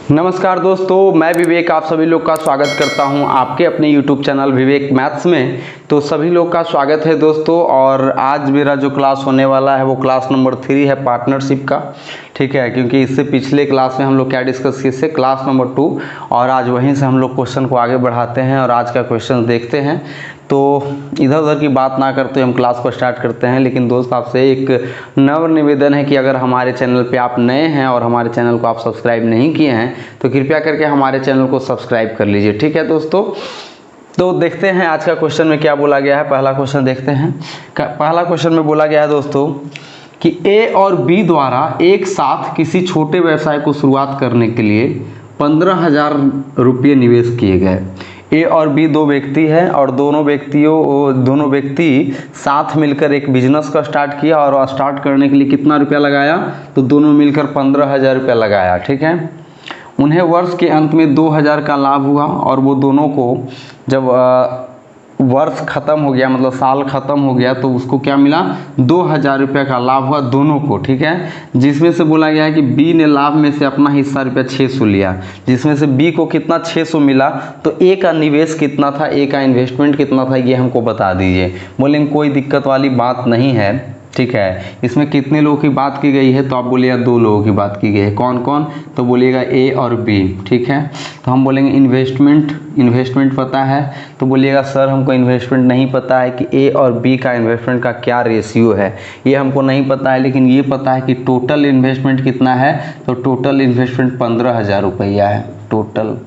नमस्कार दोस्तों, मैं विवेक आप सभी लोग का स्वागत करता हूं आपके अपने YouTube चैनल विवेक मैथ्स में। तो सभी लोग का स्वागत है दोस्तों। और आज मेरा जो क्लास होने वाला है वो क्लास नंबर 3 है पार्टनरशिप का, ठीक है। क्योंकि इससे पिछले क्लास में हम लोग क्या डिस्कस किए थे, क्लास नंबर 2, और आज वहीं से हम लोग क्वेश्चन को आगे बढ़ाते हैं और आज का क्वेश्चन देखते हैं। तो इधर उधर की बात ना करते हम क्लास को स्टार्ट करते हैं। लेकिन दोस्त आपसे एक नम्र निवेदन है कि अगर हमारे चैनल पे आप नए हैं और हमारे चैनल को आप सब्सक्राइब नहीं किए हैं तो कृपया करके हमारे चैनल को सब्सक्राइब कर लीजिए, ठीक है दोस्तों। तो देखते हैं आज का क्वेश्चन में क्या बोला गया है। पहला क्वेश्चन देखते हैं। पहला क्वेश्चन में बोला गया है दोस्तों कि ए और बी द्वारा एक साथ किसी छोटे व्यवसाय को शुरुआत करने के लिए 15,000 रुपये निवेश किए गए। ए और बी दो व्यक्ति हैं और दोनों व्यक्ति साथ मिलकर एक बिजनेस का स्टार्ट किया और स्टार्ट करने के लिए कितना रुपया लगाया, तो दोनों मिलकर 15,000 रुपया लगाया, ठीक है। उन्हें वर्ष के अंत में 2,000 का लाभ हुआ और वो दोनों को जब वर्ष ख़त्म हो गया, मतलब साल ख़त्म हो गया, तो उसको क्या मिला, 2,000 रुपये का लाभ हुआ दोनों को, ठीक है। जिसमें से बोला गया है कि बी ने लाभ में से अपना हिस्सा रुपया 600 लिया, जिसमें से बी को कितना 600 मिला, तो ए का निवेश कितना था, ए का इन्वेस्टमेंट कितना था, ये हमको बता दीजिए। बोलेंगे कोई दिक्कत वाली बात नहीं है, ठीक है। इसमें कितने लोगों की बात की गई है, तो आप बोलिएगा 2 लोगों की बात की गई है। कौन कौन, तो बोलिएगा ए और बी, ठीक है। तो हम बोलेंगे इन्वेस्टमेंट पता है, तो बोलिएगा सर हमको इन्वेस्टमेंट नहीं पता है कि ए और बी का इन्वेस्टमेंट का क्या रेशियो है, ये हमको नहीं पता है। लेकिन ये पता है कि टोटल इन्वेस्टमेंट कितना है, तो टोटल इन्वेस्टमेंट 15,000 रुपया है। टोटल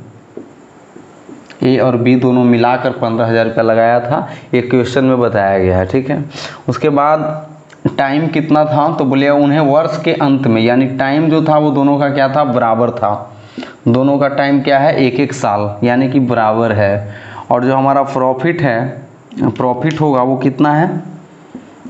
ए और बी दोनों मिलाकर 15,000 रुपया लगाया था, एक क्वेश्चन में बताया गया है, ठीक है। उसके बाद टाइम कितना था, तो बोलिए उन्हें वर्ष के अंत में, यानी टाइम जो था वो दोनों का क्या था, बराबर था। दोनों का टाइम क्या है, 1-1 साल, यानी कि बराबर है। और जो हमारा प्रॉफिट होगा वो कितना है,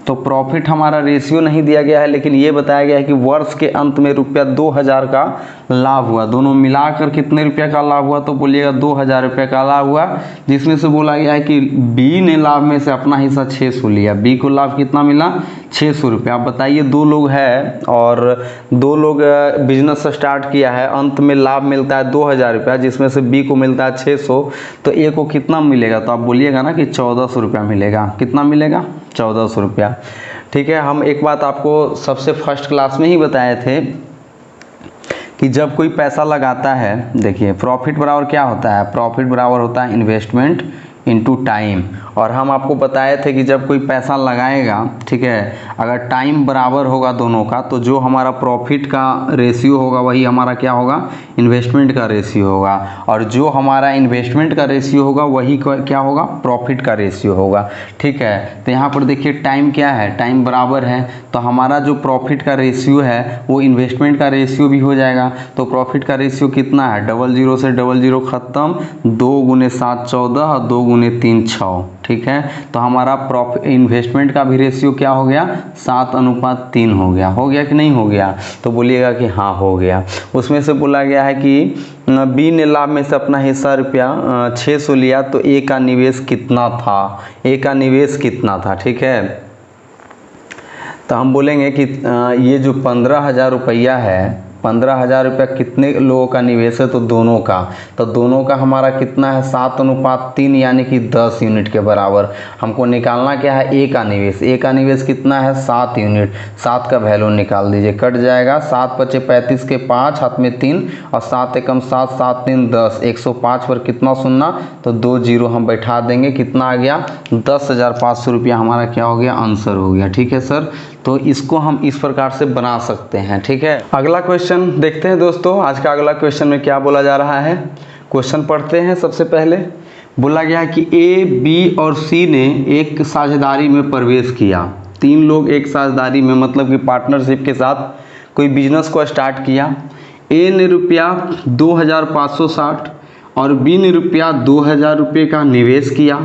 तो प्रॉफिट हमारा रेशियो नहीं दिया गया है, लेकिन ये बताया गया है कि वर्ष के अंत में रुपया 2,000 का लाभ हुआ। दोनों मिलाकर कितने रुपया का लाभ हुआ, तो बोलिएगा 2,000 रुपये का लाभ हुआ। जिसमें से बोला गया है कि बी ने लाभ में से अपना हिस्सा 600 लिया। बी को लाभ कितना मिला, 600 रुपये। आप बताइए 2 लोग हैं और 2 लोग बिजनेस स्टार्ट किया है, अंत में लाभ मिलता है 2,000 रुपया, जिसमें से बी को मिलता है 600, तो ए को कितना मिलेगा, तो आप बोलिएगा ना कि 1,400 रुपया मिलेगा। कितना मिलेगा, 1,400 रुपया, ठीक है। हम एक बात आपको सबसे फर्स्ट क्लास में ही बताए थे कि जब कोई पैसा लगाता है, देखिए प्रॉफिट बराबर क्या होता है, प्रॉफिट बराबर होता है इन्वेस्टमेंट इनटू टाइम। और हम आपको बताए थे कि जब कोई पैसा लगाएगा, ठीक है, अगर टाइम बराबर होगा दोनों का, तो जो हमारा प्रॉफिट का रेशियो होगा वही हमारा क्या होगा, इन्वेस्टमेंट का रेशियो होगा। और जो हमारा इन्वेस्टमेंट का रेशियो होगा वही क्या होगा, प्रॉफिट का रेशियो होगा, ठीक है। तो यहाँ पर देखिए टाइम क्या है, टाइम बराबर है, तो हमारा जो प्रॉफिट का रेशियो है वो इन्वेस्टमेंट का रेशियो भी हो जाएगा। तो प्रॉफिट का रेशियो कितना है, 00 से 00 ख़त्म, 2 × 7 14 और 2 × 3 6, ठीक है। तो हमारा इन्वेस्टमेंट का भी रेशियो क्या हो गया, 7:3 हो गया। हो गया कि नहीं हो गया, तो बोलिएगा कि हाँ हो गया। उसमें से बोला गया है कि बी ने लाभ में से अपना हिस्सा रुपया 600 लिया, तो ए का निवेश कितना था, ए का निवेश कितना था, ठीक है। तो हम बोलेंगे कि ये जो 15,000 रुपया है, 15,000 रुपया कितने लोगों का निवेश है, तो दोनों का। तो दोनों का हमारा कितना है, 7:3, यानी कि 10 यूनिट के बराबर। हमको निकालना क्या है, ए का निवेश। ए का निवेश कितना है, 7 यूनिट। 7 का वैल्यू निकाल दीजिए, कट जाएगा। 7 × 5 = 35 के 5 हाथ में 3 और 7 × 7 7 3 10, 105 पर कितना सुनना, तो 2 0 हम बैठा देंगे। कितना आ गया, 10,500 रुपया हमारा क्या हो गया, आंसर हो गया, ठीक है सर। तो इसको हम इस प्रकार से बना सकते हैं, ठीक है। अगला क्वेश्चन देखते हैं दोस्तों। आज का अगला क्वेश्चन में क्या बोला जा रहा है, क्वेश्चन पढ़ते हैं। सबसे पहले बोला गया कि ए, बी और सी ने एक साझेदारी में प्रवेश किया। 3 लोग एक साझेदारी में, मतलब कि पार्टनरशिप के साथ कोई बिजनेस को स्टार्ट किया। ए ने रुपया 2,560 और बी ने रुपया 2,000 रुपये का निवेश किया।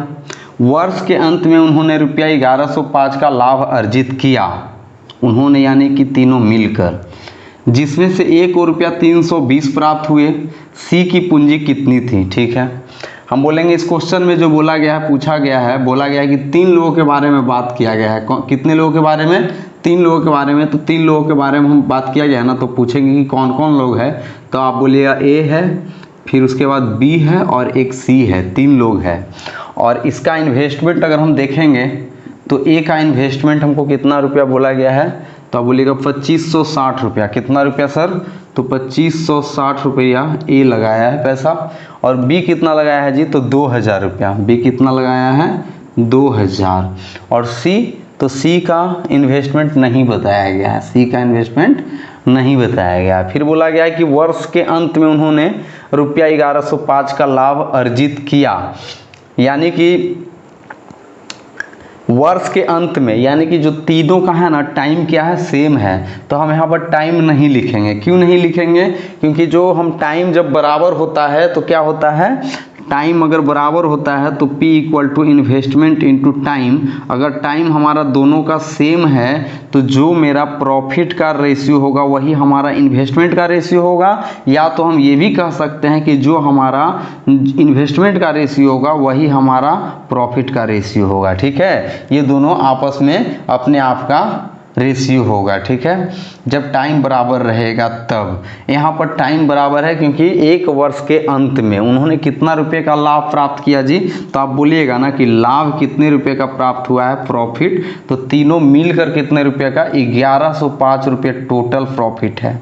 वर्ष के अंत में उन्होंने रुपया 1,105 का लाभ अर्जित किया। उन्होंने यानी कि तीनों मिलकर, जिसमें से ए को रुपया 320 प्राप्त हुए। सी की पूंजी कितनी थी, ठीक है। हम बोलेंगे इस क्वेश्चन में जो बोला गया है, पूछा गया है, बोला गया है कि 3 लोगों के बारे में बात किया गया है। कितने लोगों के बारे में, 3 लोगों के बारे में, तो 3 लोगों के बारे में हम बात किया गया ना, तो पूछेंगे कि कौन कौन लोग हैं, तो आप बोलिएगा ए है, फिर उसके बाद बी है और एक सी है, 3 लोग हैं। और इसका इन्वेस्टमेंट अगर हम देखेंगे तो ए का इन्वेस्टमेंट हमको कितना रुपया बोला गया है, तो आप बोलिएगा 2560 रुपया। कितना रुपया सर, तो 2560 रुपया ए लगाया है पैसा। और बी कितना लगाया है जी, तो 2000 रुपया। बी कितना लगाया है, 2000। और सी, तो सी का इन्वेस्टमेंट नहीं बताया गया है, सी का इन्वेस्टमेंट नहीं बताया गया है। फिर बोला गया है कि वर्ष के अंत में उन्होंने रुपया 1105 का लाभ अर्जित किया, यानी कि वर्ष के अंत में, यानी कि जो तीनों का है ना टाइम क्या है, सेम है, तो हम यहाँ पर टाइम नहीं लिखेंगे। क्यों नहीं लिखेंगे, क्योंकि जो हम टाइम जब बराबर होता है तो क्या होता है, टाइम अगर बराबर होता है तो P equal to investment into time. अगर टाइम हमारा दोनों का सेम है तो जो मेरा प्रॉफिट का रेशियो होगा वही हमारा इन्वेस्टमेंट का रेशियो होगा, या तो हम ये भी कह सकते हैं कि जो हमारा इन्वेस्टमेंट का रेशियो होगा वही हमारा प्रॉफिट का रेशियो होगा। ठीक है, ये दोनों आपस में अपने आप का रेशियो होगा। ठीक है, जब टाइम बराबर रहेगा तब। यहाँ पर टाइम बराबर है क्योंकि एक वर्ष के अंत में उन्होंने कितना रुपए का लाभ प्राप्त किया जी, तो आप बोलिएगा ना कि लाभ कितने रुपए का प्राप्त हुआ है, प्रॉफिट, तो तीनों मिलकर कितने रुपए का, 1105 रुपये टोटल प्रॉफिट है।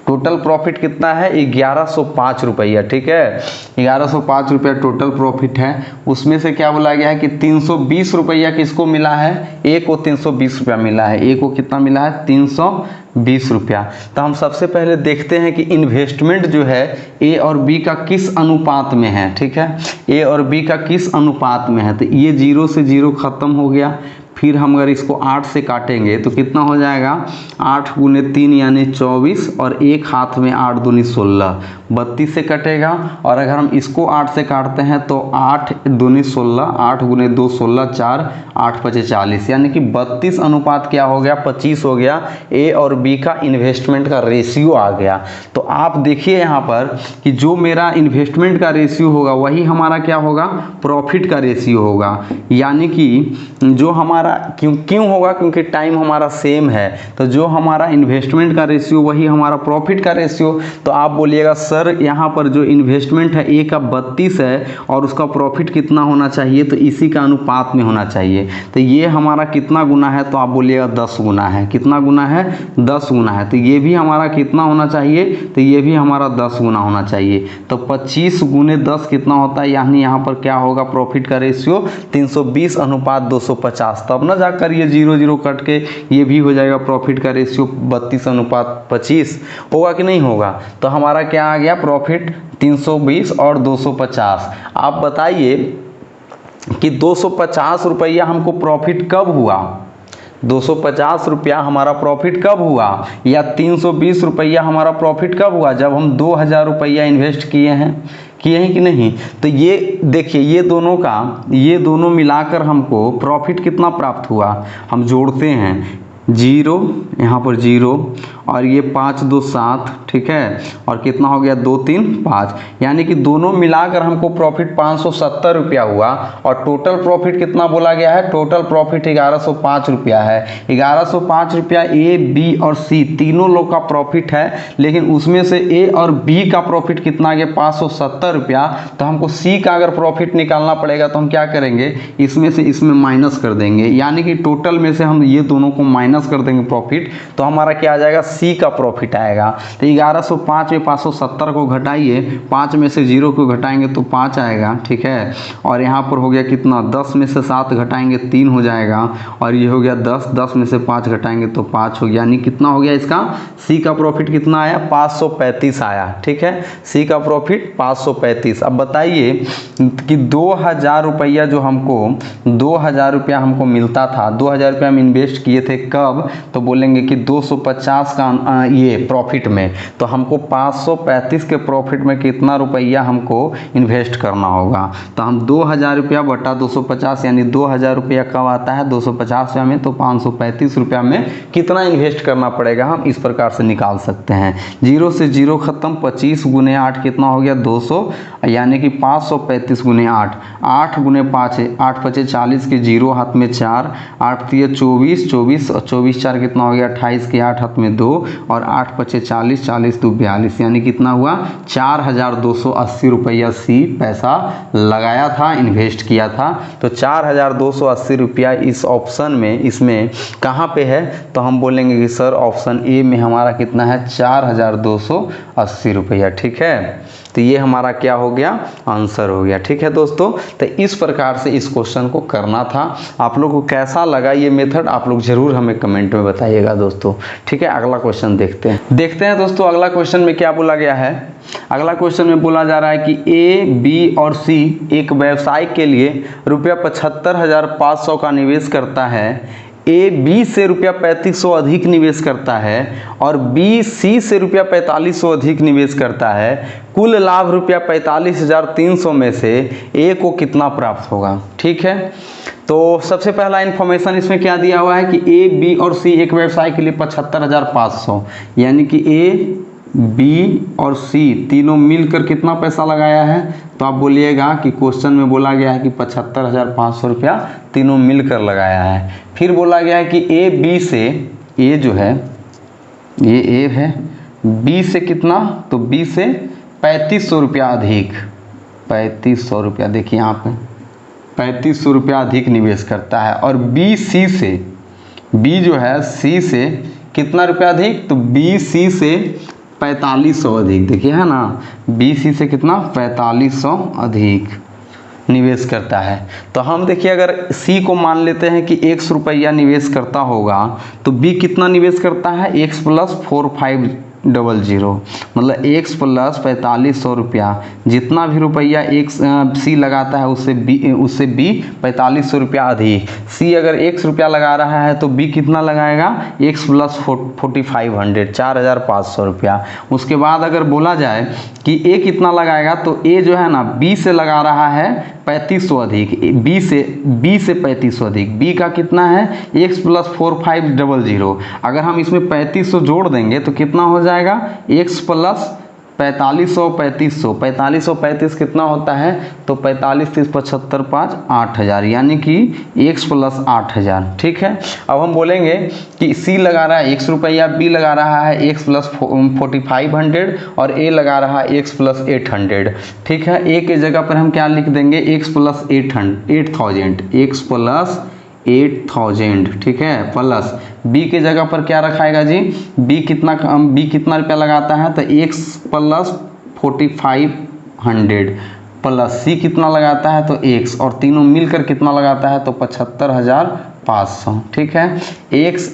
टोटल प्रॉफिट कितना है, 1105 रुपया। ठीक है, 1105 रुपया टोटल प्रॉफिट है। उसमें से क्या बोला गया है कि 320 रुपया किसको मिला है, ए को 320 रुपया मिला है। ए को कितना मिला है, 320 रुपया। तो हम सबसे पहले देखते हैं कि इन्वेस्टमेंट जो है ए और बी का किस अनुपात में है। ठीक है, ए और बी का किस अनुपात में है, तो ये 0 से 0 खत्म हो गया। फिर हम अगर इसको 8 से काटेंगे तो कितना हो जाएगा, 8 गुने 3 यानी 24, और एक हाथ में 8 दूनी 16, 32 से कटेगा। और अगर हम इसको 8 से काटते हैं तो 8 दूनी 16, 8 गुने 2 16, 4 8 5 40, यानी कि 32 अनुपात क्या हो गया, 25 हो गया। ए और बी का इन्वेस्टमेंट का रेशियो आ गया। तो आप देखिए यहाँ पर कि जो मेरा इन्वेस्टमेंट का रेशियो होगा वही हमारा क्या होगा, प्रॉफिट का रेशियो होगा। यानी कि जो हमारा क्यों होगा, क्योंकि टाइम हमारा सेम है, तो जो हमारा इन्वेस्टमेंट का रेशियो वही हमारा प्रॉफिट का रेशियो। तो आप बोलिएगा सर यहाँ पर जो इन्वेस्टमेंट है ए का 32 है और उसका प्रॉफिट कितना होना चाहिए, तो इसी का अनुपात में होना चाहिए। तो ये हमारा कितना गुना है, तो आप बोलिएगा 10 गुना है। कितना गुना है, 10 गुना है। तो ये भी हमारा कितना होना चाहिए, तो ये भी हमारा 10 गुना होना चाहिए। तो 25 गुने 10 कितना होता है, यानी यहाँ पर क्या होगा, प्रॉफिट का रेशियो 320 अनुपात 250। तब ना जाकर ये 0 0 कट के ये भी हो जाएगा, प्रॉफिट का रेशियो 32 अनुपात 25 होगा कि नहीं होगा। तो हमारा क्या आ गया, प्रॉफिट 320 और 250। आप बताइए कि 250 रुपया हमको प्रॉफिट कब हुआ, 250 रुपया हमारा प्रॉफिट कब हुआ, या 320 रुपया हमारा प्रॉफिट कब हुआ, जब हम 2000 रुपया इन्वेस्ट किए हैं कि नहीं। तो ये देखिए, ये दोनों मिलाकर हमको प्रॉफिट कितना प्राप्त हुआ, हम जोड़ते हैं 0, यहाँ पर 0, और ये 5 2 7, ठीक है, और कितना हो गया 2 3 5, यानी कि दोनों मिलाकर हमको प्रॉफिट 570 रुपया हुआ। और टोटल प्रॉफिट कितना बोला गया है, टोटल प्रॉफिट 1105 रुपया है। 1105 रुपया ए बी और सी तीनों लोग का प्रॉफिट है, लेकिन उसमें से ए और बी का प्रॉफिट कितना आ गया, 570 रुपया। तो हमको सी का अगर प्रॉफिट निकालना पड़ेगा तो हम क्या करेंगे, इसमें से इसमें माइनस कर देंगे, यानी कि टोटल में से हम ये दोनों को माइनस कर देंगे प्रॉफिट, तो हमारा क्या आ जाएगा, सी का प्रॉफिट आएगा। तो 1105 में 570 को घटाइए, 5 में से 0 को घटाएंगे तो 5 आएगा, ठीक है। और यहाँ पर हो गया कितना, 10 में से 7 घटाएंगे 3 हो जाएगा, और ये हो गया 10, 10 में से 5 घटाएंगे तो 5 हो गया, यानी कितना हो गया इसका, सी का प्रॉफिट कितना आया, 535 आया, ठीक है। सी का प्रॉफिट 535। अब बताइए कि 2000 रुपया जो हमको 2000 रुपया हमको मिलता था, 2000 रुपया हम इन्वेस्ट किए थे कब, तो बोलेंगे कि 250 का ये प्रॉफिट में, तो हमको 535 के प्रॉफिट में कितना रुपया हमको इन्वेस्ट करना होगा। तो हम 2000 रुपया बटा 250 यानी 2000 रुपया कब आता है 250 रुपया में, तो 535 रुपया में कितना इन्वेस्ट करना पड़ेगा हम इस प्रकार से निकाल सकते हैं। 0 से 0 खत्म, 25 गुने 8 कितना हो गया 200, यानी कि 535 गुने 8, 8 गुने 5 है 8 5 40 के 0 हाथ में 4, 8 3 24, 24 और 24 4 कितना हो गया 28 के 8 हाथ में 2 और 8 5 40, 40 2 42, यानी कितना हुआ 4280 रुपया सी पैसा लगाया था, इन्वेस्ट किया था। तो 4280 रुपया इस ऑप्शन में, इसमें कहाँ पे है, तो हम बोलेंगे कि सर ऑप्शन ए में हमारा कितना है 4280 रुपया। ठीक है, तो ये हमारा क्या हो गया आंसर हो गया। ठीक है दोस्तों, तो इस प्रकार से इस क्वेश्चन को करना था। आप लोग को कैसा लगा ये मेथड आप लोग जरूर हमें कमेंट में बताइएगा दोस्तों। ठीक है, अगला क्वेश्चन देखते हैं दोस्तों। अगला क्वेश्चन में क्या बोला गया है, अगला क्वेश्चन में बोला जा रहा है कि ए, बी और सी एक व्यवसाय के लिए रुपया 75,500 का निवेश करता है। ए बी से रुपया 3500 अधिक निवेश करता है और बी सी से रुपया 4500 अधिक निवेश करता है। कुल लाभ रुपया 45,300 में से ए को कितना प्राप्त होगा। ठीक है, तो सबसे पहला इन्फॉर्मेशन इसमें क्या दिया हुआ है कि ए, बी और सी एक व्यवसाय के लिए 75,500, यानी कि ए, बी और सी तीनों मिलकर कितना पैसा लगाया है, तो आप बोलिएगा कि क्वेश्चन में बोला गया है कि 75,500 रुपया तीनों मिलकर लगाया है। फिर बोला गया है कि ए बी से, ए जो है ये ए है, बी से कितना, तो बी से 3500 रुपया अधिक, 3500 रुपया, देखिए यहाँ पे 3500 रुपया अधिक निवेश करता है। और बी सी से, बी जो है सी से कितना रुपया अधिक, तो बी सी से 4500 अधिक, देखिए है ना, बी सी से कितना 4500 अधिक निवेश करता है। तो हम देखिए अगर सी को मान लेते हैं कि 100 रुपया निवेश करता होगा, तो बी कितना निवेश करता है x + 4500, मतलब x + 4500 रुपया, जितना भी रुपया एक सी लगाता है उससे बी 4500 रुपया अधिक। सी अगर 100 रुपया लगा रहा है तो बी कितना लगाएगा x + 4500, 4500 रुपया। उसके बाद अगर बोला जाए कि ए कितना लगाएगा, तो ए जो है ना बी से लगा रहा है 3500 अधिक, बी से 3500 अधिक, बी का कितना है x + 4500। अगर हम इसमें 3500 जोड़ देंगे तो कितना हो जाएगा x + 4535 कितना होता है, तो 45 30 75 5 8000, यानी कि x + 8000। ठीक है, अब हम बोलेंगे कि सी लगा रहा है 100 रुपया, बी लगा रहा है x + 4500 और ए लगा रहा है x + 800। ठीक है, ए के जगह पर हम क्या लिख देंगे x + 8000, x + 8000। ठीक है, प्लस बी के जगह पर क्या रखाएगा जी, बी कितना रुपया लगाता है, तो x + 4500 प्लस सी कितना लगाता है, तो x, और तीनों मिलकर कितना लगाता है, तो 75,500। ठीक है, x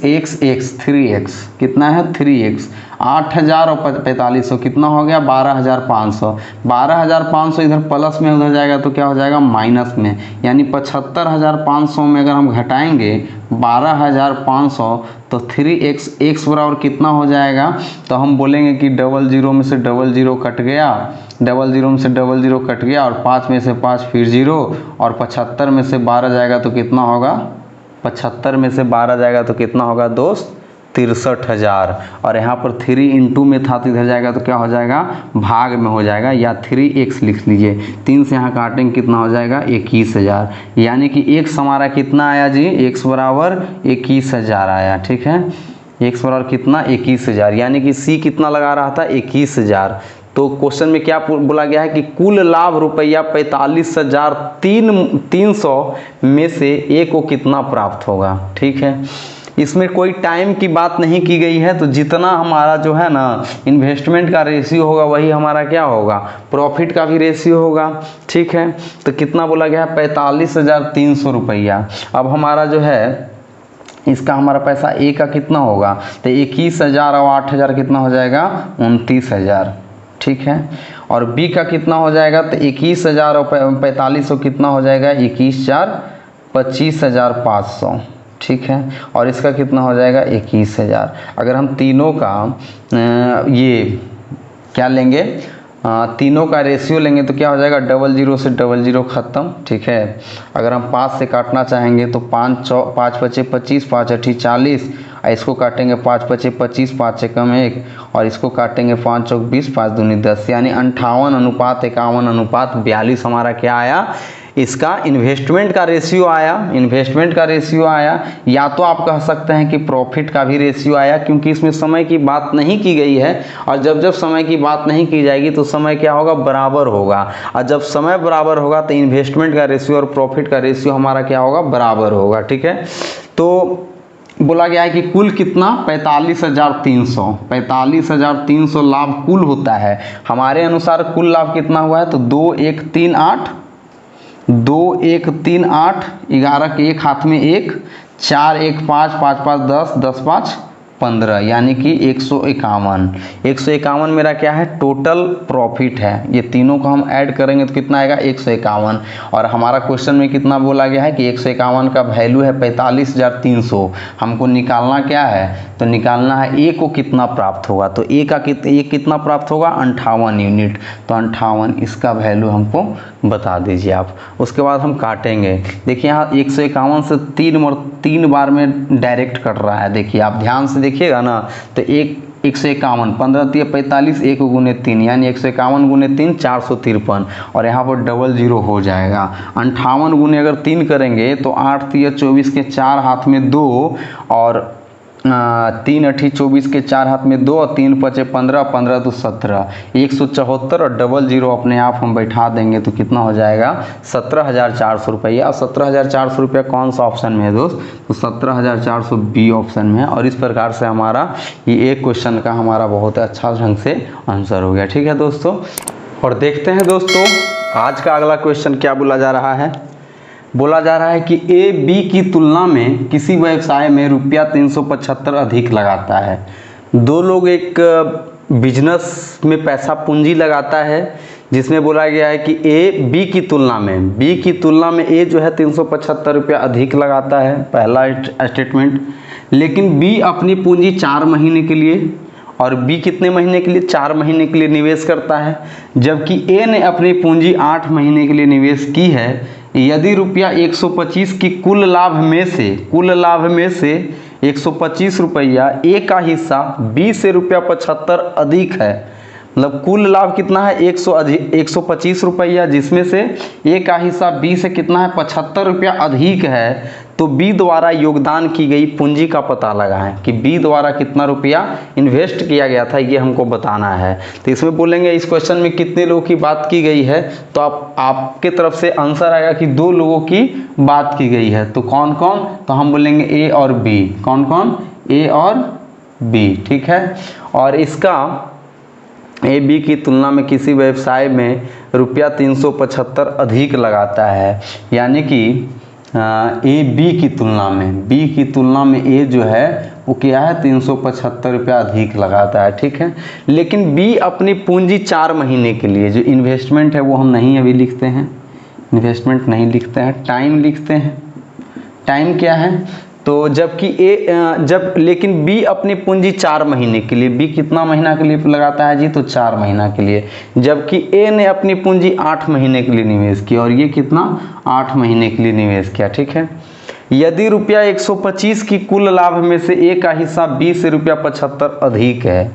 3x कितना है 3x, 8000 और 4500 कितना हो गया 12,500, 12,500 इधर प्लस में उधर जाएगा तो क्या हो जाएगा माइनस में, यानी 75,500 में अगर हम घटाएंगे 12,500 तो 3x, x बराबर कितना हो जाएगा, तो हम बोलेंगे कि 00 में से 00 कट गया, 00 में से 00 कट गया और 5 में से 5 फिर 0 और 75 में से 12 जाएगा तो कितना होगा, 75 में से 12 जाएगा तो कितना होगा दोस्त 63,000। और यहाँ पर 3 × में था तो इधर जाएगा तो क्या हो जाएगा भाग में हो जाएगा, या 3x लिख लीजिए, 3 से यहाँ काटेंगे कितना हो जाएगा 21,000, यानी कि x हमारा कितना आया जी, x बराबर 21,000 आया। ठीक है, x बराबर कितना 21,000, यानी कि सी कितना लगा रहा था 21,000। तो क्वेश्चन में क्या बोला गया है कि कुल लाभ रुपया 45,300 में से ए को कितना प्राप्त होगा। ठीक है, इसमें कोई टाइम की बात नहीं की गई है, तो जितना हमारा जो है ना इन्वेस्टमेंट का रेशियो होगा वही हमारा क्या होगा प्रॉफिट का भी रेशियो होगा। ठीक है, तो कितना बोला गया है 45,300 रुपया। अब हमारा जो है इसका हमारा पैसा ए का कितना होगा, तो 21,000 और 8,000 कितना हो जाएगा 29,000। ठीक है, और बी का कितना हो जाएगा, तो 21,000 और 4500 कितना हो जाएगा 21,4 25,500। ठीक है, और इसका कितना हो जाएगा 21,000। अगर हम तीनों का ये क्या लेंगे, तीनों का रेशियो लेंगे तो क्या हो जाएगा, 00 से 00 ख़त्म। ठीक है, अगर हम 5 से काटना चाहेंगे तो 5 पचे 25, 5 अठी 40, इसको काटेंगे 5 पचे 25, 5 से कम 1, और इसको काटेंगे 5 चौक 20, 5 दूनी 10, यानी 58:51:42 हमारा क्या आया, इसका इन्वेस्टमेंट का रेशियो आया। इन्वेस्टमेंट का रेशियो आया, या तो आप कह सकते हैं कि प्रॉफिट का भी रेशियो आया, क्योंकि इसमें समय की बात नहीं की गई है, और जब जब समय की बात नहीं की जाएगी तो समय क्या होगा, बराबर होगा, और जब समय बराबर होगा तो इन्वेस्टमेंट का रेशियो और प्रॉफिट का रेशियो हमारा क्या होगा, बराबर होगा। ठीक है, तो बोला गया है कि कुल कितना, 45,300, 45,300 लाभ कुल होता है। हमारे अनुसार कुल लाभ कितना हुआ है, तो 2138, 2138, 11 के एक हाथ में 1, 4 1 5, 5 5 10, 10 5 15, यानी कि 151 मेरा क्या है, टोटल प्रॉफिट है। ये तीनों को हम ऐड करेंगे तो कितना आएगा, 151, और हमारा क्वेश्चन में कितना बोला गया है कि 151 का वैल्यू है 45,300। हमको निकालना क्या है, तो निकालना है ए को कितना प्राप्त होगा, तो ए कितना प्राप्त होगा, 58 यूनिट, तो 58 इसका वैल्यू हमको बता दीजिए आप। उसके बाद हम काटेंगे, देखिए यहाँ 151 से 3 बार में डायरेक्ट कट रहा है। देखिए आप ध्यान से देखिएगा ना, तो 151, 15 3 45, 1 गुने 3, यानी 151 गुने 3 453, और यहाँ पर 00 हो जाएगा। 58 गुने अगर 3 करेंगे तो 8 3 24 के 4 हाथ में 2, और 3 अठी 24 के 4 हाथ में 2, और 3 पचे 15, 15 तो 17, 174, और 00 अपने आप हम बैठा देंगे तो कितना हो जाएगा, 17,400 रुपया। और 17,400 रुपया कौन सा ऑप्शन में है दोस्त, तो 17,400 बी ऑप्शन में है। और इस प्रकार से हमारा ये एक क्वेश्चन का हमारा बहुत अच्छा ढंग से आंसर हो गया। ठीक है दोस्तों, और देखते हैं दोस्तों आज का अगला क्वेश्चन क्या बोला जा रहा है। बोला जा रहा है कि ए बी की तुलना में किसी व्यवसाय में रुपया 375 अधिक लगाता है। दो लोग एक बिजनेस में पैसा पूंजी लगाता है, जिसमें बोला गया है कि ए बी की तुलना में ए जो है 375 रुपया अधिक लगाता है, पहला स्टेटमेंट। लेकिन बी अपनी पूंजी 4 महीने के लिए, और बी कितने महीने के लिए, 4 महीने के लिए निवेश करता है, जबकि ए ने अपनी पूंजी 8 महीने के लिए निवेश की है। यदि रुपया 125 की कुल लाभ में से 125 रुपया ए का हिस्सा बी से रुपया 75 अधिक है, मतलब कुल लाभ कितना है 125 रुपया, जिसमें से ए का हिस्सा बी से कितना है 75 रुपया अधिक है, तो बी द्वारा योगदान की गई पूंजी का पता लगाएं कि बी द्वारा कितना रुपया इन्वेस्ट किया गया था, ये हमको बताना है। तो इसमें बोलेंगे इस क्वेश्चन में कितने लोगों की बात की गई है, तो आपके तरफ से आंसर आएगा कि 2 लोगों की बात की गई है। तो कौन कौन, तो हम बोलेंगे ए और बी। कौन कौन, ए और बी। ठीक है, और इसका ए बी की तुलना में किसी व्यवसाय में रुपया 375 अधिक लगाता है, यानी कि ए बी की तुलना में ए जो है वो क्या है 375 रुपया अधिक लगाता है। ठीक है, लेकिन बी अपनी पूंजी 4 महीने के लिए, जो इन्वेस्टमेंट है वो हम नहीं अभी लिखते हैं, इन्वेस्टमेंट नहीं लिखते हैं, टाइम लिखते हैं। टाइम क्या है, तो जबकि लेकिन बी अपनी पूंजी 4 महीने के लिए, बी कितना महीना के लिए लगाता है जी, तो 4 महीना के लिए, जबकि ए ने अपनी पूंजी 8 महीने के लिए निवेश की, और ये कितना 8 महीने के लिए निवेश किया। ठीक है, यदि रुपया 125 की कुल लाभ में से ए का हिस्सा बी से रुपया 75 अधिक है।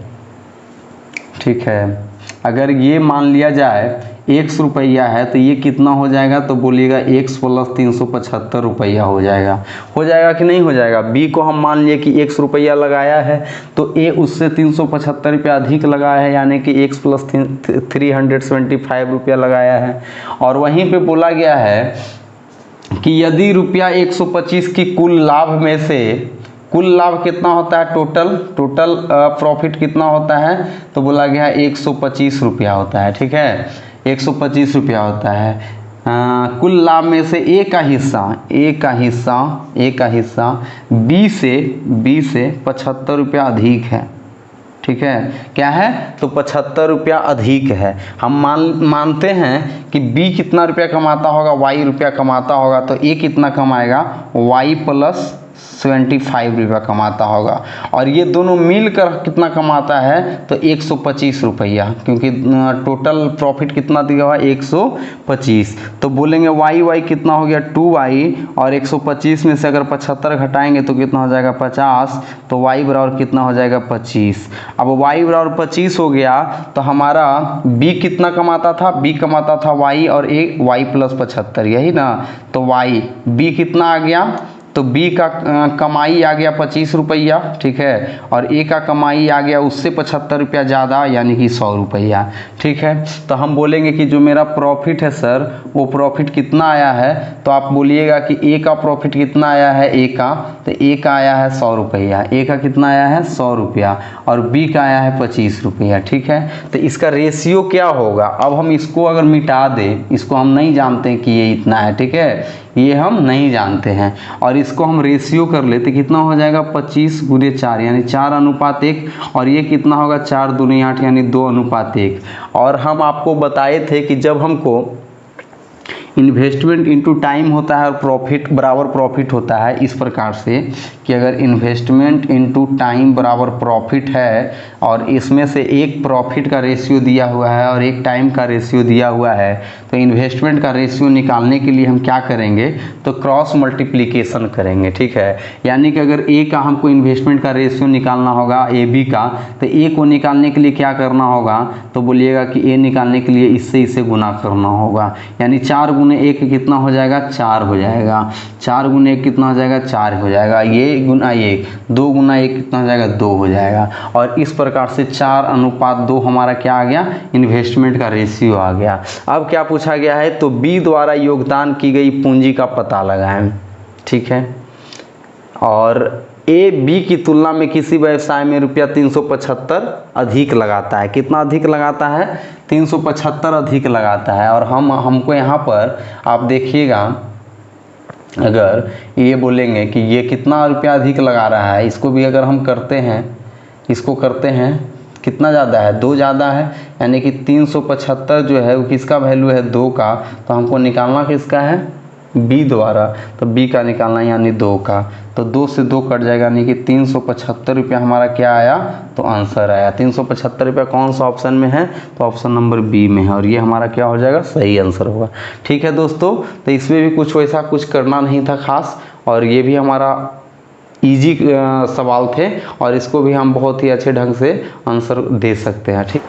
ठीक है, अगर ये मान लिया जाए 100 रुपया है तो ये कितना हो जाएगा, तो बोलिएगा x + 375 रुपया हो जाएगा कि नहीं हो जाएगा। बी को हम मान लिए कि 100 रुपया लगाया है, तो ए उससे 375 रुपया अधिक लगाया है, यानी कि x + 375 रुपया लगाया है। और वहीं पे बोला गया है कि यदि रुपया 125 की कुल लाभ में से, कुल लाभ कितना होता है, टोटल प्रॉफिट कितना होता है, तो बोला गया है 125 रुपया होता है। ठीक है, 125 रुपया होता है। कुल लाभ में से ए का हिस्सा बी से 75 रुपया अधिक है। ठीक है, क्या है, तो 75 रुपया अधिक है। हम मानते हैं कि बी कितना रुपया कमाता होगा, वाई रुपया कमाता होगा, तो ए कितना कमाएगा, वाई + 75 रुपया कमाता होगा। और ये दोनों मिलकर कितना कमाता है तो 125 रुपया, क्योंकि टोटल प्रॉफिट कितना दिया हुआ है 125। तो बोलेंगे वाई कितना हो गया 2y, और 125 में से अगर 75 घटाएंगे तो कितना हो जाएगा 50, तो y बराबर कितना हो जाएगा 25। अब y बराबर 25 हो गया तो हमारा b कितना कमाता था, b कमाता था y और एक y प्लस 75, यही ना। तो y b कितना आ गया, तो B का कमाई आ गया 25 रुपया, ठीक है, और A का कमाई आ गया उससे 75 रुपया ज़्यादा, यानी कि 100 रुपया, ठीक है। तो हम बोलेंगे कि जो मेरा प्रॉफिट है सर, वो प्रॉफिट कितना आया है, तो आप बोलिएगा कि A का प्रॉफिट कितना आया है, A का, तो A का आया है 100 रुपया, A का कितना आया है 100 रुपया, और B का आया है 25 रुपया, ठीक है। तो इसका रेशियो क्या होगा, अब हम इसको अगर मिटा दें, इसको हम नहीं जानते कि ये इतना है, ठीक है, ये हम नहीं जानते हैं, और इसको हम रेशियो कर लेते कितना हो जाएगा 25 गुने 4 यानी 4:1, और ये कितना होगा 4 दूनी 8 यानी 2:1। और हम आपको बताए थे कि जब हमको इन्वेस्टमेंट इनटू टाइम होता है और प्रॉफिट बराबर प्रॉफिट होता है, इस प्रकार से कि अगर इन्वेस्टमेंट इनटू टाइम बराबर प्रॉफिट है और इसमें से एक प्रॉफिट का रेशियो दिया हुआ है और एक टाइम का रेशियो दिया हुआ है, तो इन्वेस्टमेंट का रेशियो निकालने के लिए हम क्या करेंगे, तो क्रॉस मल्टीप्लिकेशन करेंगे, ठीक है। यानी कि अगर ए का हमको इन्वेस्टमेंट का रेशियो निकालना होगा ए बी का, तो ए को निकालने के लिए क्या करना होगा, तो बोलिएगा कि ए निकालने के लिए इससे इसे गुना करना होगा, यानी 4 गुने 1 कितना हो जाएगा 4 हो जाएगा, 4 गुने 1 कितना हो जाएगा 4 हो जाएगा, ये गुना 1, 2 गुना 1 कितना हो जाएगा 2 हो जाएगा। और इस प्रकार से 4:2 हमारा क्या आ गया, इन्वेस्टमेंट का रेशियो आ गया। अब क्या पूछा गया है, तो बी द्वारा योगदान की गई पूंजी का पता लगाएं, ठीक है। और ए बी की तुलना में किसी व्यवसाय में रुपया 375 अधिक लगाता है, कितना अधिक लगाता है 375 अधिक लगाता है। और हमको यहाँ पर आप देखिएगा, अगर ये बोलेंगे कि ये कितना रुपया अधिक लगा रहा है, इसको भी अगर हम करते हैं, इसको करते हैं, कितना ज़्यादा है 2 ज़्यादा है, यानी कि 375 जो है वो किसका वैल्यू है 2 का, तो हमको निकालना किसका है बी द्वारा, तो बी का निकालना यानी 2 का, तो 2 से 2 कट जाएगा, यानी कि 375 रुपया हमारा क्या आया, तो आंसर आया 375 रुपया। कौन सा ऑप्शन में है, तो ऑप्शन नंबर बी में है, और ये हमारा क्या हो जाएगा सही आंसर होगा, ठीक है दोस्तों। तो इसमें भी कुछ वैसा कुछ करना नहीं था खास, और ये भी हमारा इजी सवाल थे, और इसको भी हम बहुत ही अच्छे ढंग से आंसर दे सकते हैं, ठीक।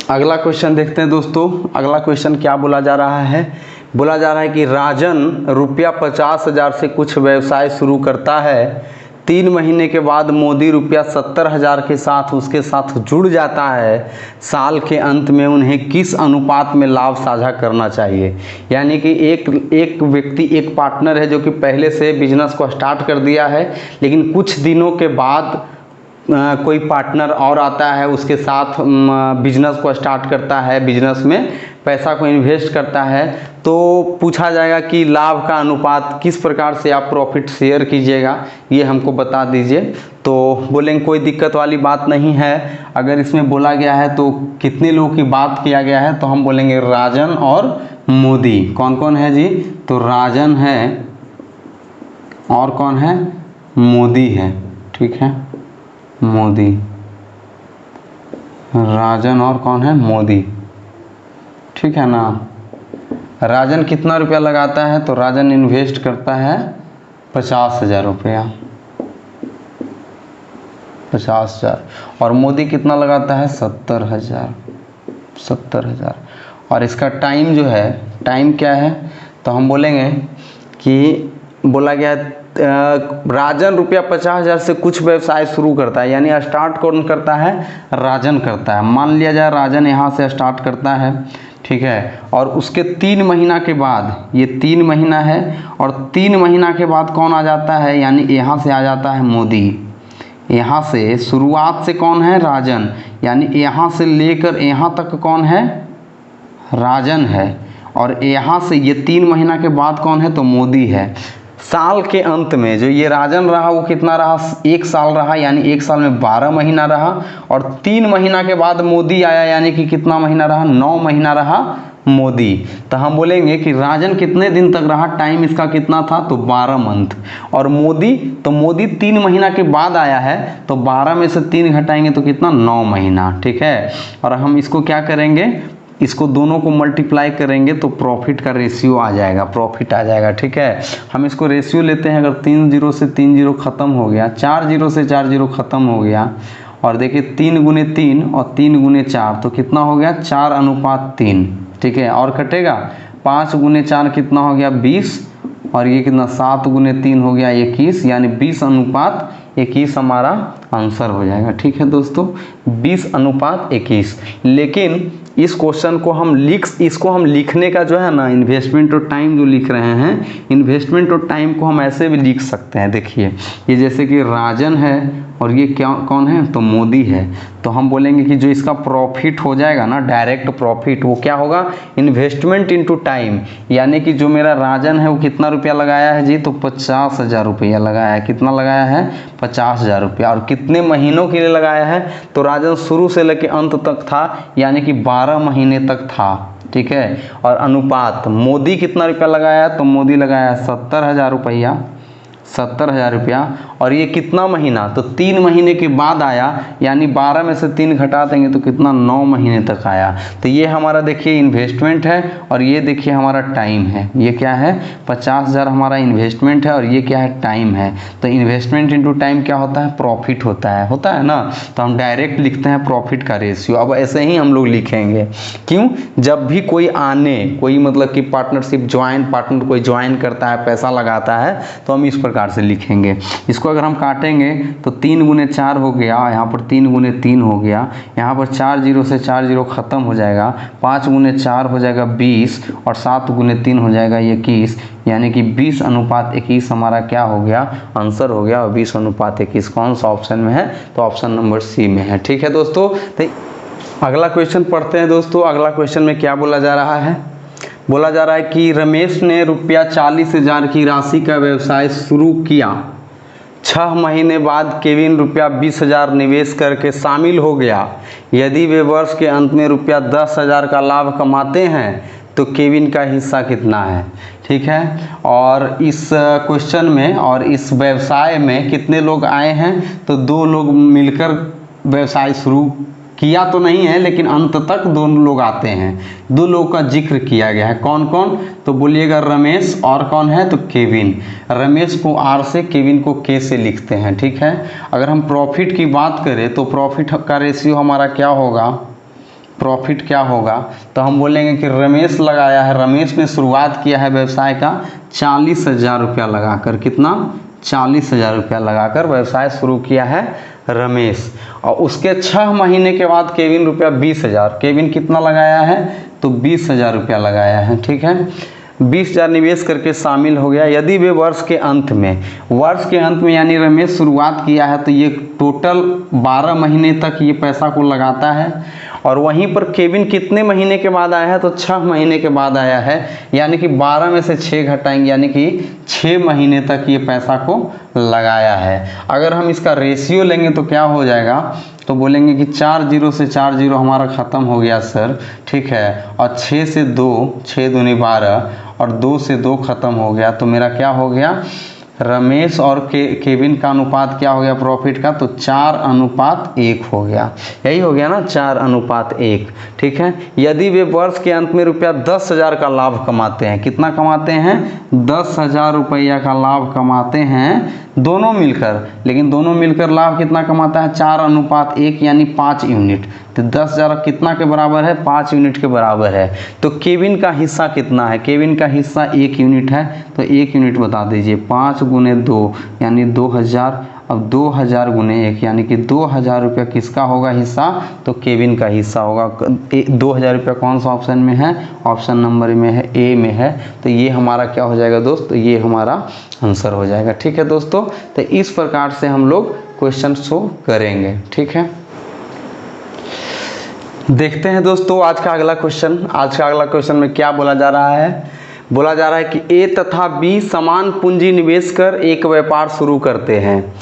अगला क्वेश्चन देखते हैं दोस्तों। अगला क्वेश्चन क्या बोला जा रहा है, बोला जा रहा है कि राजन रुपया 50,000 से कुछ व्यवसाय शुरू करता है, 3 महीने के बाद मोदी रुपया 70,000 के साथ उसके साथ जुड़ जाता है, साल के अंत में उन्हें किस अनुपात में लाभ साझा करना चाहिए। यानी कि एक व्यक्ति, एक पार्टनर है जो कि पहले से बिजनेस को स्टार्ट कर दिया है, लेकिन कुछ दिनों के बाद कोई पार्टनर और आता है, उसके साथ बिजनेस को स्टार्ट करता है, बिजनेस में पैसा को इन्वेस्ट करता है, तो पूछा जाएगा कि लाभ का अनुपात किस प्रकार से आप प्रॉफिट शेयर कीजिएगा, ये हमको बता दीजिए। तो बोलेंगे कोई दिक्कत वाली बात नहीं है। अगर इसमें बोला गया है तो कितने लोगों की बात किया गया है, तो हम बोलेंगे राजन और मोदी। कौन कौन है जी, तो राजन है और कौन है, मोदी है, ठीक है, मोदी, राजन और कौन है, मोदी, ठीक है ना। राजन कितना रुपया लगाता है, तो राजन इन्वेस्ट करता है 50,000 रुपया, 50,000, और मोदी कितना लगाता है 70,000, 70,000। और इसका टाइम जो है, टाइम क्या है, तो हम बोलेंगे कि बोला गया राजन रुपया 50,000 से कुछ व्यवसाय शुरू करता है, यानी स्टार्ट कौन करता है, राजन करता है। मान लिया जाए राजन यहाँ से स्टार्ट करता है, ठीक है, और उसके 3 महीना के बाद, ये 3 महीना है, और 3 महीना के बाद कौन आ जाता है, यानी यहाँ से आ जाता है मोदी। यहाँ से शुरुआत से कौन है, राजन, यानी यहाँ से लेकर यहाँ तक कौन है, राजन है, और यहाँ से ये 3 महीना के बाद कौन है, तो मोदी है। साल के अंत में जो ये राजन रहा वो कितना रहा, 1 साल रहा, यानी 1 साल में 12 महीना रहा। और 3 महीना के बाद मोदी आया, यानी कि कितना महीना रहा, 9 महीना रहा मोदी। तो हम बोलेंगे कि राजन कितने दिन तक रहा, टाइम इसका कितना था, तो 12 मंथ। और मोदी, तो मोदी 3 महीना के बाद आया है, तो 12 में से 3 घटाएंगे तो कितना, 9 महीना। ठीक है, और हम इसको क्या करेंगे, इसको दोनों को मल्टीप्लाई करेंगे तो प्रॉफिट का रेशियो आ जाएगा, प्रॉफिट आ जाएगा। ठीक है, हम इसको रेशियो लेते हैं, अगर 3 0 से 3 0 खत्म हो गया, 4 0 से 4 0 खत्म हो गया, और देखिए 3 गुने 3 और 3 गुने 4 तो कितना हो गया, 4:3। ठीक है, और कटेगा 5 गुने 4 कितना हो गया, 20, और ये कितना 7 गुने 3 हो गया 21, यानी 20:21 हमारा आंसर हो जाएगा। ठीक है दोस्तों, 20:21। लेकिन इस क्वेश्चन को इसको हम लिखने का जो है ना, इन्वेस्टमेंट और टाइम जो लिख रहे हैं, इन्वेस्टमेंट और टाइम को हम ऐसे भी लिख सकते हैं। देखिए ये जैसे कि राजन है और ये क्या कौन है, तो मोदी है। तो हम बोलेंगे कि जो इसका प्रॉफिट हो जाएगा ना, डायरेक्ट प्रॉफिट, वो क्या होगा, इन्वेस्टमेंट इनटू टाइम। यानी कि जो मेरा राजन है वो कितना रुपया लगाया है जी, तो 50,000 रुपया लगाया है। कितना लगाया है, 50,000 रुपया। और कितने महीनों के लिए लगाया है, तो राजन शुरू से लेकर अंत तक था, यानी कि 12 महीने तक था। ठीक है, और अनुपात, मोदी कितना रुपया लगाया है, तो मोदी लगाया है 70,000 रुपया, 70,000 रुपया। और ये कितना महीना, तो 3 महीने के बाद आया, यानी 12 में से 3 घटा देंगे तो कितना, 9 महीने तक आया। तो ये हमारा देखिए इन्वेस्टमेंट है, और ये देखिए हमारा टाइम है। ये क्या है, 50,000 हमारा इन्वेस्टमेंट है, और ये क्या है, टाइम है। तो इन्वेस्टमेंट इंटू टाइम क्या होता है, प्रॉफिट होता है ना। तो हम डायरेक्ट लिखते हैं प्रॉफिट का रेशियो। अब ऐसे ही हम लोग लिखेंगे, क्यों, जब भी कोई मतलब कि पार्टनरशिप पार्टनर कोई ज्वाइन करता है, पैसा लगाता है, तो हम इस प्रकार से लिखेंगे। इसको अगर हम काटेंगे तो 3 गुने 4 हो गया, यहाँ पर 3 गुने 3 हो गया, यहाँ पर 4 0 से 4 0 खत्म हो जाएगा, 5 गुने 4 हो जाएगा 20, और 7 गुने 3 हो जाएगा 21, यानी कि 20:21 हमारा क्या हो गया, आंसर हो गया। और 20:21 कौन सा ऑप्शन में है, तो ऑप्शन नंबर सी में है। ठीक है दोस्तों, तो अगला क्वेश्चन पढ़ते हैं दोस्तों। अगला क्वेश्चन में क्या बोला जा रहा है, बोला जा रहा है कि रमेश ने रुपया 40,000 की राशि का व्यवसाय शुरू किया। 6 महीने बाद केविन रुपया 20,000 निवेश करके शामिल हो गया। यदि वे वर्ष के अंत में रुपया 10,000 का लाभ कमाते हैं तो केविन का हिस्सा कितना है। ठीक है, और इस क्वेश्चन में और इस व्यवसाय में कितने लोग आए हैं, तो 2 लोग मिलकर व्यवसाय शुरू किया तो नहीं है, लेकिन अंत तक 2 लोग आते हैं। 2 लोगों का जिक्र किया गया है, कौन कौन, तो बोलिएगा रमेश, और कौन है, तो केविन। रमेश को आर से, केविन को के से लिखते हैं। ठीक है, अगर हम प्रॉफिट की बात करें तो प्रॉफिट का रेशियो हमारा क्या होगा, प्रॉफिट क्या होगा, तो हम बोलेंगे कि रमेश लगाया है, रमेश ने शुरुआत किया है व्यवसाय का 40,000 रुपया लगाकर। कितना, 40,000 रुपया लगाकर व्यवसाय शुरू किया है रमेश। और उसके 6 महीने के बाद केविन रुपया 20,000, केविन कितना लगाया है, तो 20,000 रुपया लगाया है। ठीक है, 20,000 निवेश करके शामिल हो गया। यदि वे वर्ष के अंत में यानी रमेश शुरुआत किया है, तो ये टोटल 12 महीने तक ये पैसा को लगाता है। और वहीं पर केविन कितने महीने के बाद आया है, तो 6 महीने के बाद आया है, यानी कि 12 में से 6 घटाएंगे, यानी कि 6 महीने तक ये पैसा को लगाया है। अगर हम इसका रेशियो लेंगे तो क्या हो जाएगा, तो बोलेंगे कि 4 0 से 4 0 हमारा ख़त्म हो गया सर। ठीक है, और 6 से 2, 6 दूनी 12, और 2 से 2 खत्म हो गया, तो मेरा क्या हो गया, रमेश और केविन का अनुपात क्या हो गया प्रॉफिट का, तो 4:1 हो गया। यही हो गया ना, 4:1। ठीक है, यदि वे वर्ष के अंत में रुपया 10,000 का लाभ कमाते हैं, कितना कमाते हैं, 10,000 रुपया का लाभ कमाते हैं दोनों मिलकर, लेकिन दोनों मिलकर लाभ कितना कमाता है, 4:1, यानी 5 यूनिट। तो 10,000 कितना के बराबर है, 5 यूनिट के बराबर है। तो केविन का हिस्सा कितना है, केविन का हिस्सा 1 यूनिट है, तो 1 यूनिट बता दीजिए। 5 गुने 2 यानी 2,000, अब 2,000 गुने 1 यानी कि 2,000 रुपया किसका होगा हिस्सा, तो केविन का हिस्सा होगा। 2,000 रुपया कौन सा ऑप्शन में है, ऑप्शन नंबर में है, ए में है। तो ये हमारा क्या हो जाएगा दोस्त, ये हमारा आंसर हो जाएगा। ठीक है दोस्तों, तो इस प्रकार से हम लोग क्वेश्चन शो करेंगे। ठीक है, देखते हैं दोस्तों आज का अगला क्वेश्चन। आज का अगला क्वेश्चन में क्या बोला जा रहा है, बोला जा रहा है कि ए तथा बी समान पूंजी निवेश कर एक व्यापार शुरू करते हैं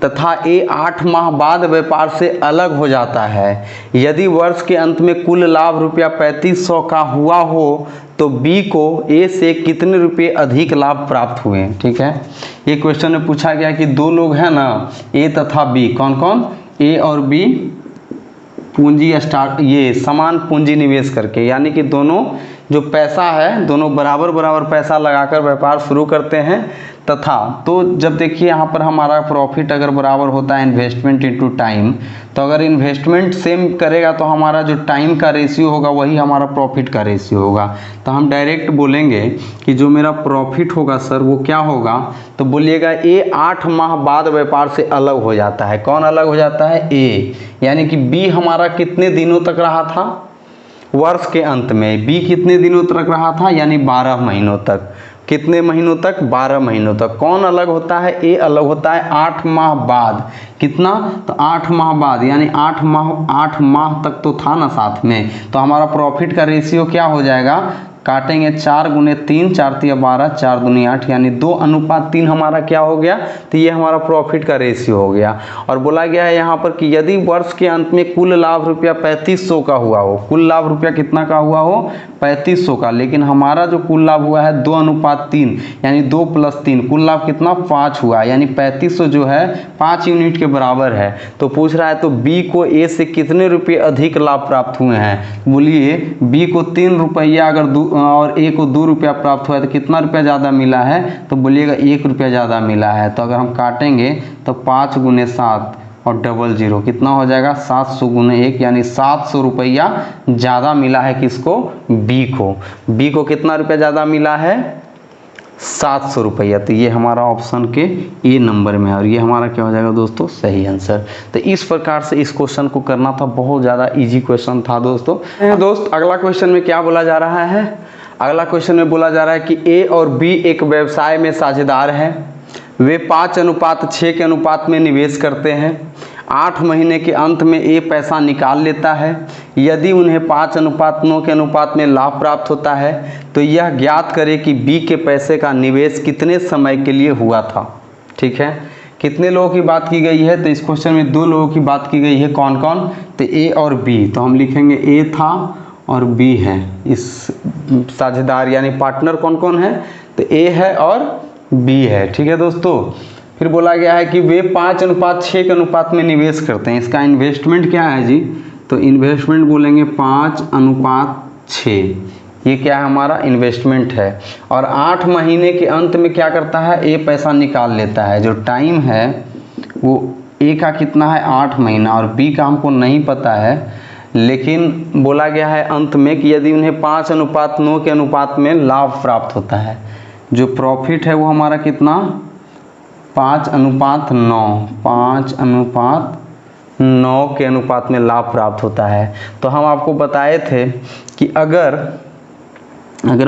तथा ए 8 माह बाद व्यापार से अलग हो जाता है। यदि वर्ष के अंत में कुल लाभ रुपया 3500 का हुआ हो तो बी को ए से कितने रुपये अधिक लाभ प्राप्त हुए। ठीक है, ये क्वेश्चन में पूछा गया कि दो लोग हैं ना, ए तथा बी, कौन कौन, ए और बी पूंजी ये समान पूंजी निवेश करके, यानी कि दोनों जो पैसा है दोनों बराबर बराबर पैसा लगाकर व्यापार शुरू करते हैं तथा, तो जब देखिए यहाँ पर हमारा प्रॉफिट अगर बराबर होता है इन्वेस्टमेंट इनटू टाइम, तो अगर इन्वेस्टमेंट सेम करेगा तो हमारा जो टाइम का रेशियो होगा वही हमारा प्रॉफिट का रेशियो होगा। तो हम डायरेक्ट बोलेंगे कि जो मेरा प्रॉफिट होगा सर वो क्या होगा, तो बोलिएगा ए 8 माह बाद व्यापार से अलग हो जाता है। कौन अलग हो जाता है, ए, यानी कि बी हमारा कितने दिनों तक रहा था, वर्ष के अंत में बी कितने दिनों तक रहा था, यानी 12 महीनों तक। कितने महीनों तक, 12 महीनों तक। कौन अलग होता है, ए अलग होता है 8 माह बाद। कितना, तो 8 माह बाद, यानी 8 माह तक तो था ना साथ में, तो हमारा प्रॉफिट का रेशियो क्या हो जाएगा, काटेंगे 4 गुने 3, 4 तिया 12, 4 दूनी 8, यानी 2:3 हमारा क्या हो गया, तो ये हमारा प्रॉफिट का रेशियो हो गया। और बोला गया है यहाँ पर कि यदि वर्ष के अंत में कुल लाभ रुपया 3500 का हुआ हो, कुल लाभ रुपया कितना का हुआ हो, 3500 का, लेकिन हमारा जो कुल लाभ हुआ है 2:3, यानी 2 + 3, कुल लाभ कितना 5 हुआ, यानी 3500 जो है 5 यूनिट के बराबर है। तो पूछ रहा है तो बी को ए से कितने रुपये अधिक लाभ प्राप्त हुए हैं। बोलिए बी को 3 रुपया अगर और ए को 2 रुपया प्राप्त हुआ है तो कितना रुपया ज़्यादा मिला है, तो बोलिएगा 1 रुपया ज़्यादा मिला है। तो अगर हम काटेंगे तो 5 गुने 7 और 00 कितना हो जाएगा, 700 गुने 1, यानी 700 रुपया ज़्यादा मिला है किसको, बी को। बी को कितना रुपया ज़्यादा मिला है, 700 रुपया। तो ये हमारा ऑप्शन के ए नंबर में है और ये हमारा क्या हो जाएगा दोस्तों, सही आंसर। तो इस प्रकार से इस क्वेश्चन को करना था, बहुत ज़्यादा इजी क्वेश्चन था दोस्तों। अगला क्वेश्चन में क्या बोला जा रहा है, अगला क्वेश्चन में बोला जा रहा है कि ए और बी एक व्यवसाय में साझेदार हैं। वे 5:6 के अनुपात में निवेश करते हैं। 8 महीने के अंत में ए पैसा निकाल लेता है। यदि उन्हें 5:9 के अनुपात में लाभ प्राप्त होता है तो यह ज्ञात करे कि बी के पैसे का निवेश कितने समय के लिए हुआ था। ठीक है, कितने लोगों की बात की गई है, तो इस क्वेश्चन में 2 लोगों की बात की गई है। कौन कौन, तो ए और बी। तो हम लिखेंगे ए था और बी है इस साझेदार, यानी पार्टनर कौन कौन है, तो ए है और बी है। ठीक है दोस्तों, फिर बोला गया है कि वे 5:6 के अनुपात में निवेश करते हैं। इसका इन्वेस्टमेंट क्या है जी, तो इन्वेस्टमेंट बोलेंगे 5:6, ये क्या है हमारा इन्वेस्टमेंट है। और 8 महीने के अंत में क्या करता है, ए पैसा निकाल लेता है। जो टाइम है वो ए का कितना है, 8 महीना, और बी का हमको नहीं पता है, लेकिन बोला गया है अंत में कि यदि उन्हें 5:9 के अनुपात में लाभ प्राप्त होता है। जो प्रॉफिट है वो हमारा कितना, 5:9, 5:9 के अनुपात में लाभ प्राप्त होता है। तो हम आपको बताए थे कि अगर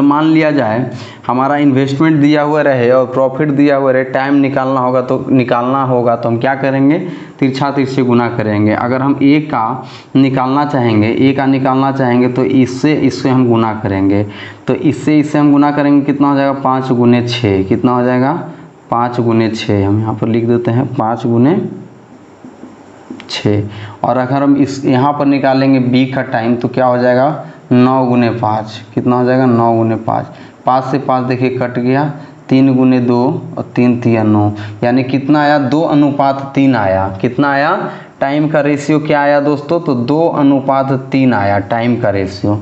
मान लिया जाए हमारा इन्वेस्टमेंट दिया हुआ रहे और प्रॉफिट दिया हुआ रहे, टाइम निकालना होगा तो हम क्या करेंगे, तिरछा तिरछे गुना करेंगे। अगर हम ए का निकालना चाहेंगे तो इससे हम गुना करेंगे। तो इससे हम गुना करेंगे, कितना हो जाएगा, 5 गुने 6, कितना हो जाएगा, 5 गुने 6। हम यहाँ पर लिख देते हैं 5 गुने 6। और अगर हम यहाँ पर निकालेंगे बी का टाइम तो क्या हो जाएगा, 9 गुने 5, कितना हो जाएगा, 9 गुने 5। 5 से 5 देखिए कट गया, 3 गुने 2 और 3 तिया 9, यानी कितना आया, 2:3 आया। कितना आया, टाइम का रेशियो क्या आया दोस्तों, तो 2:3 आया टाइम का रेशियो।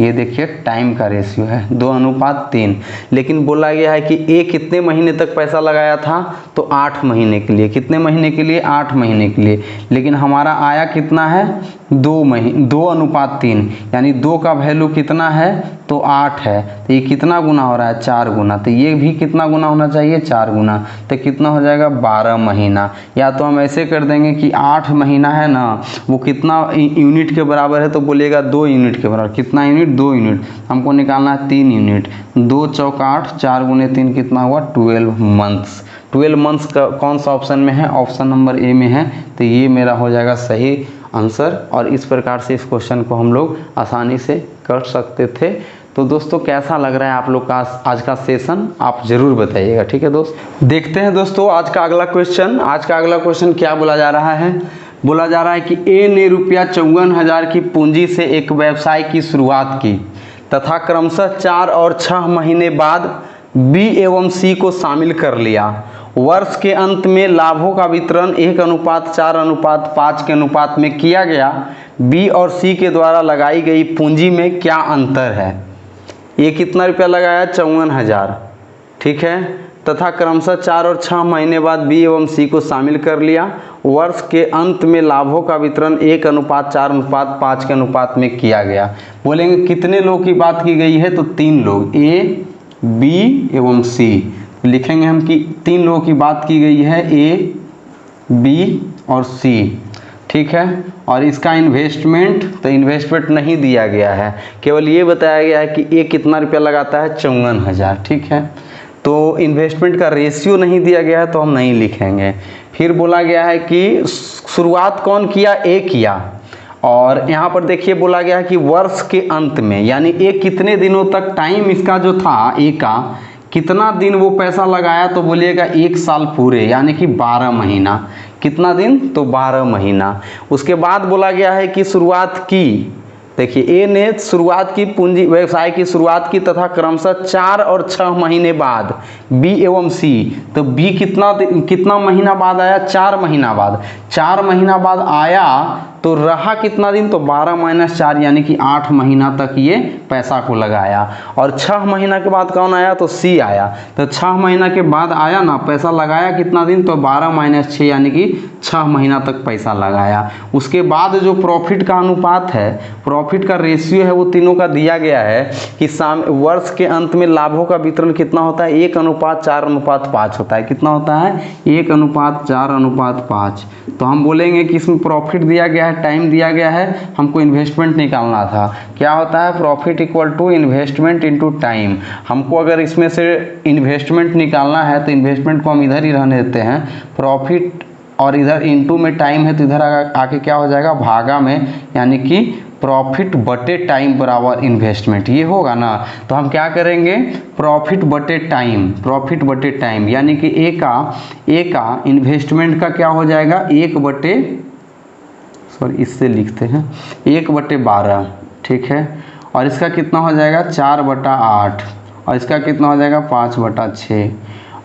ये देखिए टाइम का रेशियो है 2:3। लेकिन बोला गया है कि ए कितने महीने तक पैसा लगाया था, तो 8 महीने के लिए। कितने महीने के लिए, 8 महीने के लिए। लेकिन हमारा आया कितना है, 2:3, यानी 2 का वैल्यू कितना है, तो 8 है। तो ये कितना गुना हो रहा है, 4 गुना। तो ये भी कितना गुना होना चाहिए, 4 गुना। तो कितना हो जाएगा, 12 महीना। या तो हम ऐसे कर देंगे कि 8 महीना है ना, वो कितना यूनिट के बराबर है, तो बोलिएगा 2 यूनिट के बराबर। कितना यूनिट, 2 यूनिट। हमको निकालना है 3 यूनिट। 2 चौका 8, 4 गुने 3 कितना हुआ, 12 मंथ्स। 12 मंथ्स का कौन सा ऑप्शन में है, ऑप्शन नंबर ए में है। तो ये मेरा हो जाएगा सही आंसर। और इस प्रकार से इस क्वेश्चन को हम लोग आसानी से कर सकते थे। तो दोस्तों कैसा लग रहा है आप लोग का आज का सेशन, आप ज़रूर बताइएगा। ठीक है दोस्त, देखते हैं दोस्तों आज का अगला क्वेश्चन। आज का अगला क्वेश्चन क्या बोला जा रहा है? बोला जा रहा है कि ए ने ₹54,000 की पूंजी से एक व्यवसाय की शुरुआत की तथा क्रमशः 4 और 6 महीने बाद बी एवं सी को शामिल कर लिया। वर्ष के अंत में लाभों का वितरण 1:4:5 के अनुपात में किया गया। बी और सी के द्वारा लगाई गई पूंजी में क्या अंतर है? ये कितना रुपया लगाया? 54,000। ठीक है, तथा क्रमशः 4 और 6 महीने बाद बी एवं सी को शामिल कर लिया। वर्ष के अंत में लाभों का वितरण 1:4:5 के अनुपात में किया गया। बोलेंगे कितने लोग की बात की गई है? तो 3 लोग, ए, बी एवं सी। लिखेंगे हम कि 3 लोगों की बात की गई है, ए, बी और सी। ठीक है, और इसका इन्वेस्टमेंट, तो इन्वेस्टमेंट नहीं दिया गया है, केवल ये बताया गया है कि ए कितना रुपया लगाता है? 54,000। ठीक है, तो इन्वेस्टमेंट का रेशियो नहीं दिया गया है तो हम नहीं लिखेंगे। फिर बोला गया है कि शुरुआत कौन किया? ए किया। और यहाँ पर देखिए बोला गया है कि वर्ष के अंत में, यानी ए कितने दिनों तक टाइम इसका जो था, ए का कितना दिन वो पैसा लगाया? तो बोलिएगा 1 साल पूरे, यानी कि 12 महीना। कितना दिन? तो 12 महीना। उसके बाद बोला गया है कि शुरुआत की, देखिए ए ने शुरुआत की, पूंजी व्यवसाय की शुरुआत की तथा क्रमशः 4 और 6 महीने बाद बी एवं सी, तो बी कितना महीना बाद आया? 4 महीना बाद। 4 महीना बाद आया तो रहा कितना दिन? तो 12 - 4 यानी कि 8 महीना तक ये पैसा को लगाया। और 6 महीना के बाद कौन आया? तो सी आया। तो 6 महीना के बाद आया ना, पैसा लगाया कितना दिन? तो 12 - 6 यानी कि 6 महीना तक पैसा लगाया। उसके बाद जो प्रॉफिट का अनुपात है, प्रॉफिट का रेशियो है, वो तीनों का दिया गया है कि वर्ष के अंत में लाभों का वितरण कितना होता है? 1:4:5 होता है। कितना होता है? 1:4:5। तो हम बोलेंगे कि इसमें प्रॉफिट दिया गया है, टाइम दिया गया है, हमको इन्वेस्टमेंट निकालना था। क्या होता है? Profit equal to investment into time. हमको अगर इसमें से इन्वेस्टमेंट निकालना है तो इन्वेस्टमेंट को हम इधर ही रहने देते हैं, प्रॉफिट और इधर इनटू में टाइम है तो इधर आके क्या हो जाएगा? भागा में, यानी कि प्रॉफिट बटे टाइम बराबर इन्वेस्टमेंट, ये होगा ना। तो हम क्या करेंगे? प्रॉफिट बटे टाइम, प्रॉफिट बटे टाइम, यानी कि ए का इन्वेस्टमेंट का क्या हो जाएगा? इससे लिखते हैं 1/12। ठीक है, और इसका कितना हो जाएगा? 4/8, और इसका कितना हो जाएगा? 5/6।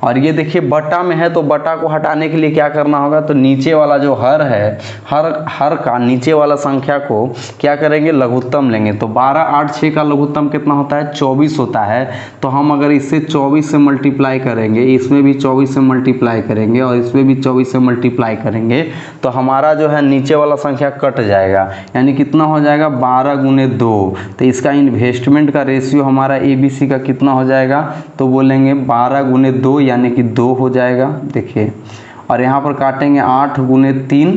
और ये देखिए बटा में है तो बटा को हटाने के लिए क्या करना होगा? तो नीचे वाला जो हर है, हर का नीचे वाला संख्या को क्या करेंगे? लघुत्तम लेंगे। तो 12, 8, 6 का लघुत्तम कितना होता है? 24 होता है। तो हम अगर इससे 24 से मल्टीप्लाई करेंगे, इसमें भी 24 से मल्टीप्लाई करेंगे और इसमें भी 24 से मल्टीप्लाई करेंगे, तो हमारा जो है नीचे वाला संख्या कट जाएगा, यानी कितना हो जाएगा? 12 × 2। तो इसका इन्वेस्टमेंट का रेशियो हमारा ABC का कितना हो जाएगा? तो बोलेंगे 12 × 2 यानी कि 2 हो जाएगा। देखिए, और यहाँ पर काटेंगे 8 × 3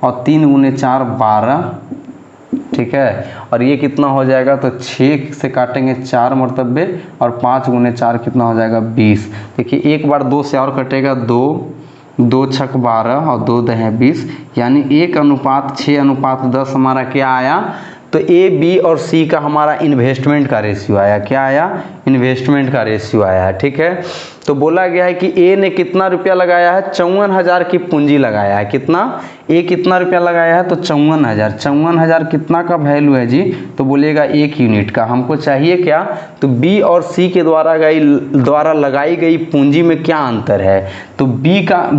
और 3 × 4 12। ठीक है, और ये कितना हो जाएगा? तो 6 से काटेंगे 4 मरतबे और 5 × 4 कितना हो जाएगा? 20। देखिए एक बार 2 से और कटेगा, 2 छक 12 और 2 दहे 20, यानी 1:6:10 हमारा क्या आया? तो ए, बी और सी का हमारा इन्वेस्टमेंट का रेशियो आया। क्या आया? इन्वेस्टमेंट का रेशियो आया है। ठीक है, तो बोला गया है कि ए ने कितना रुपया लगाया है? 54,000 की पूंजी लगाया है। कितना? ए कितना रुपया लगाया है? तो 54,000। 54,000 कितना का वैल्यू है जी? तो बोलिएगा 1 यूनिट का। हमको चाहिए क्या? तो बी और सी के द्वारा लगाई गई पूंजी में क्या अंतर है? तो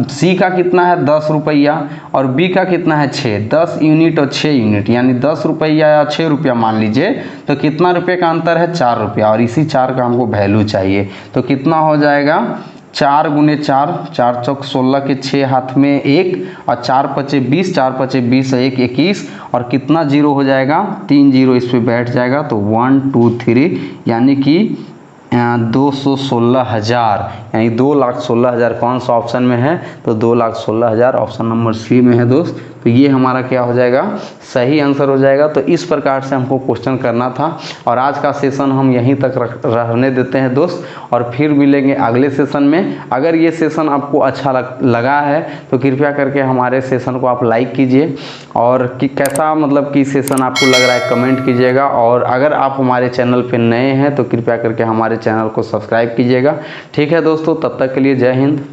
सी का कितना है? 10 रुपया और बी का कितना है? 6। 10 यूनिट और 6 यूनिट, यानी 10 रुपया या 6 रुपया मान लीजिए, तो कितना रुपये का अंतर है? 4 रुपया, और इसी 4 का हमको वैल्यू चाहिए। तो कितना हो जाएगा? 4 × 4, 4 चौक 16 के 6 हाथ में 1 और 4 पचे 20, 4 पचे 20 1 21, और कितना जीरो हो जाएगा? 3 जीरो इस पे बैठ जाएगा। तो 1 2 3 यानी कि 216,000, यानी 2,16,000 कौन सा ऑप्शन में है? तो 2,16,000 ऑप्शन नंबर सी में है दोस्त। तो ये हमारा क्या हो जाएगा, सही आंसर हो जाएगा। तो इस प्रकार से हमको क्वेश्चन करना था और आज का सेशन हम यहीं तक रहने देते हैं दोस्त, और फिर मिलेंगे अगले सेशन में। अगर ये सेशन आपको अच्छा लगा है तो कृपया करके हमारे सेशन को आप लाइक कीजिए, और कि कैसा मतलब कि सेशन आपको लग रहा है कमेंट कीजिएगा। और अगर आप हमारे चैनल पे नए हैं तो कृपया करके हमारे चैनल को सब्सक्राइब कीजिएगा। ठीक है दोस्तों, तब तक के लिए जय हिंद।